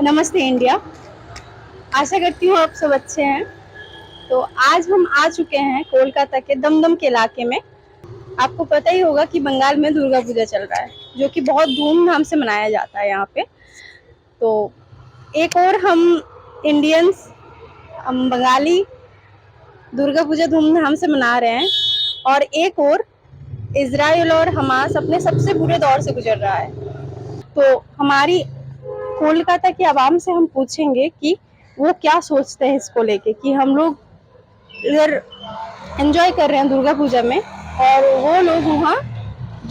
नमस्ते इंडिया। आशा करती हूँ आप सब अच्छे हैं। तो आज हम आ चुके हैं कोलकाता के दमदम के इलाके में। आपको पता ही होगा कि बंगाल में दुर्गा पूजा चल रहा है, जो कि बहुत धूमधाम से मनाया जाता है यहाँ पे। तो एक और हम इंडियंस, हम बंगाली दुर्गा पूजा धूमधाम से मना रहे हैं, और एक और इजराइल और हमास अपने सबसे बुरे दौर से गुजर रहा है। तो हमारी कोलकाता की आवाम से हम पूछेंगे कि वो क्या सोचते हैं इसको लेके, कि हम लोग इधर एंजॉय कर रहे हैं दुर्गा पूजा में और वो लोग वहाँ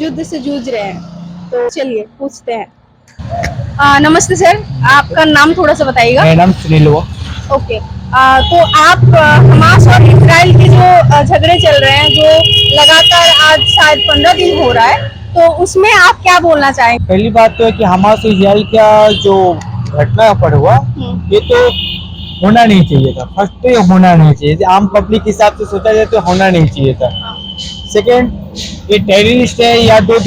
युद्ध से जूझ रहे हैं। तो चलिए पूछते हैं। नमस्ते सर, आपका नाम थोड़ा सा बताइएगा। मेरा नाम सुनील हुआ। ओके। तो आप हमास और इजराइल के जो झगड़े चल रहे हैं, जो लगातार आज शायद 15 दिन हो रहा है, तो उसमें आप क्या बोलना चाहेंगे? पहली बात तो है कि हमास और इजराइल का जो घटना पर हुआ, ये तो होना नहीं चाहिए था। फर्स्ट तो ये होना नहीं चाहिए, आम पब्लिक के हिसाब से सोचा जाए तो होना नहीं चाहिए था। सेकेंड, ये टेररिस्ट है या दो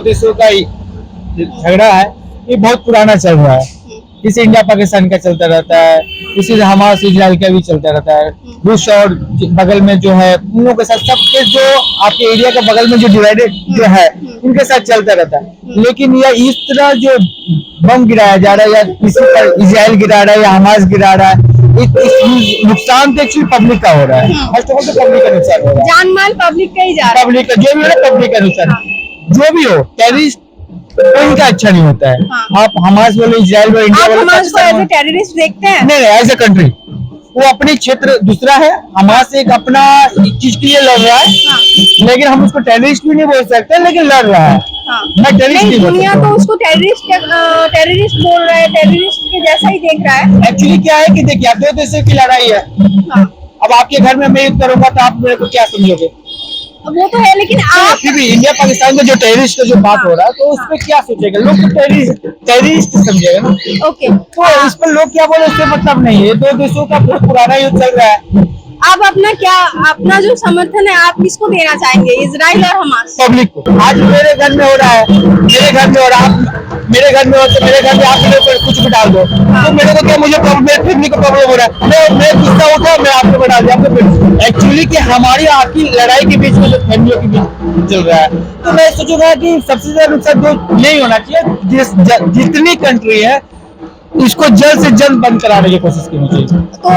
देशों का झगड़ा है, ये बहुत पुराना चल रहा है। इसे इंडिया पाकिस्तान का चलता रहता है, इसी हमास इजराइल का भी चलता रहता है। रूस और बगल में जो है उन लोगों के साथ, सबके जो आपके एरिया के बगल में जो डिवाइडेड जो है उनके साथ चलता रहता है। लेकिन यह इस तरह जो बम गिराया जा रहा है, या किसी पर इजराइल गिरा रहा है या हमास गिरा रहा है, इस नुकसान तो एक्चुअली पब्लिक का हो रहा है। फर्स्ट ऑफ ऑल तो पब्लिक का नुकसान हो रहा है, जान माल पब्लिक का ही जा रहा है। पब्लिक का जो भी हो, पब्लिक का नुकसान जो भी हो। टेररिस्ट कोई का अच्छा नहीं होता है। आप हमास बोले, इजराइल बोले, इंडिया बोले, हमास को एज ए टेररिस्ट देखते हैं? नहीं, एज ए कंट्री वो अपने क्षेत्र दूसरा है। हमास एक अपना चीज के लिए लड़ रहा है, लेकिन हम उसको टेररिस्ट भी नहीं बोल सकते, लेकिन लड़ रहा है। मैं टेररिस्ट नहीं बोल सकता। दुनिया तो उसको टेररिस्ट बोल रहा है, टेररिस्ट के जैसा ही देख रहा है। एक्चुअली क्या है कि देखिए, दो देशों की लड़ाई है। अब आपके घर में मैं युद्ध करूंगा तो आप मेरे को क्या समझोगे? वो तो है, लेकिन आप फिर भी इंडिया पाकिस्तान का जो टेररिस्ट का जो बात हो रहा है, तो उसमें क्या सोचेगा लोग? तो टेररिस्ट समझेगा ना। ओके। तो इस पर लोग क्या बोले उससे मतलब नहीं है। दो देशों का बहुत पुराना युद्ध चल रहा है। आप अपना जो समर्थन है आप किसको देना चाहेंगे, इजराइल और हमास? पब्लिक को। आज मेरे घर में हो रहा है, मेरे घर में, और आप मेरे घर में हो तो मेरे घर में आप मेरे ऊपर कुछ भी डाल दो, तो मेरे को क्या, मुझे मेरे फैमिली को प्रॉब्लम हो रहा है। मैं गुस्सा उठा, मैं आपको बता दिया। एक्चुअली कि हमारी आपकी लड़ाई के बीच में जो फैमिलियों के बीच चल रहा है, तो मैं सोचूंगा कि सबसे ज्यादा नुकसान तो नहीं होना चाहिए। जितनी कंट्री है इसको जल्द से जल्द बंद कराने की कोशिश करनी चाहिए। तो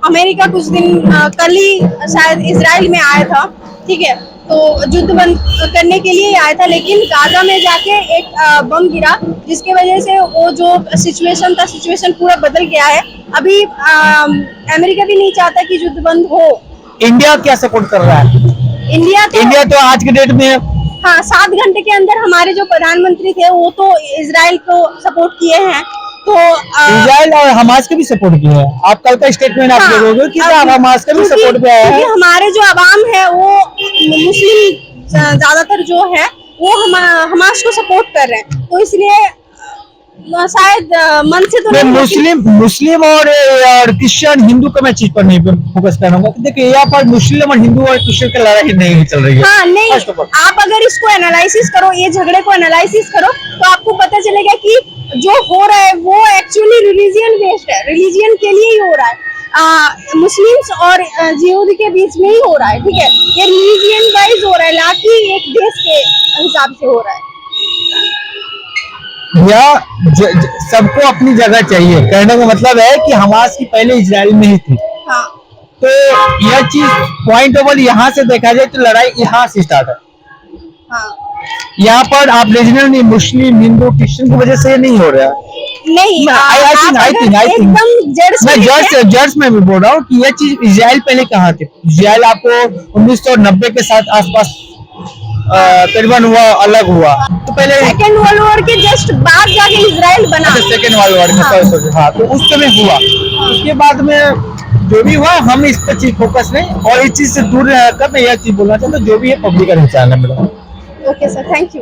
अमेरिका कुछ दिन कल ही शायद इजराइल में आया था, ठीक है, तो युद्ध बंद करने के लिए आया था, लेकिन गाजा में जाके एक बम गिरा, जिसके वजह से वो जो सिचुएशन पूरा बदल गया है। अभी अमेरिका भी नहीं चाहता कि युद्ध बंद हो। इंडिया क्या सपोर्ट कर रहा है? इंडिया तो आज के डेट में, हाँ, 7 घंटे के अंदर हमारे जो प्रधानमंत्री थे वो तो इजराइल को सपोर्ट किए हैं। तो इजराइल और हमास के भी सपोर्ट किया है। आप कल का स्टेटमेंट आप देखोगे कि हमास का भी सपोर्ट किया है। हमारे जो आवाम है वो मुस्लिम ज्यादातर जो है वो हमास को सपोर्ट कर रहे हैं, तो इसलिए शायद मन से तो मैं मुस्लिम और क्रिश्चियन हिंदू का मैं चीज पर नहीं फोकस करूंगा। देखिए, यहाँ पर मुस्लिम और हिंदू और क्रिश्चियन की लड़ाई नहीं चल रही है। हाँ, नहीं, आप अगर इसको एनालिसिस करो, ये झगड़े को एनालिसिस करो, तो आपको पता चलेगा कि जो हो रहा है वो एक्चुअली रिलीजियन बेस्ड है, रिलीजियन के लिए ही हो रहा है। मुस्लिम्स और यहूदी के बीच में ही हो रहा है, ठीक है, ये रिलीजियन वाइज हो रहा है, ना कि एक देश के हिसाब से हो रहा है। सबको अपनी जगह चाहिए। कहने का मतलब है कि हमास की पहले इजराइल में ही थी। हाँ। तो यह चीज पॉइंट ऑफ व्यू यहाँ से देखा जाए तो लड़ाई यहाँ से स्टार्ट है। हाँ। यहाँ पर आप रीजनल नहीं, मुस्लिम हिंदू क्रिश्चियन की वजह से नहीं हो रहा है। नहीं, मैं जर्स में भी बोल रहा हूँ कि यह चीज इजराइल पहले कहाँ थी। इजराइल आपको 1990 के साथ आसपास तकरीबन हुआ, अलग हुआ। तो पहले सेकेंड वर्ल्ड वॉर के जस्ट बाद जाके इजराइल बना। सेकेंड वर्ल्ड वॉर में, हाँ, तो उस समय हुआ। उसके बाद में जो भी हुआ, हम इस पर चीज फोकस नहीं, और इस चीज से दूर रहकर मैं यह चीज बोलना चाहता हूँ, जो भी है पब्लिक का नुकसान है मेरा। Okay sir, thank you.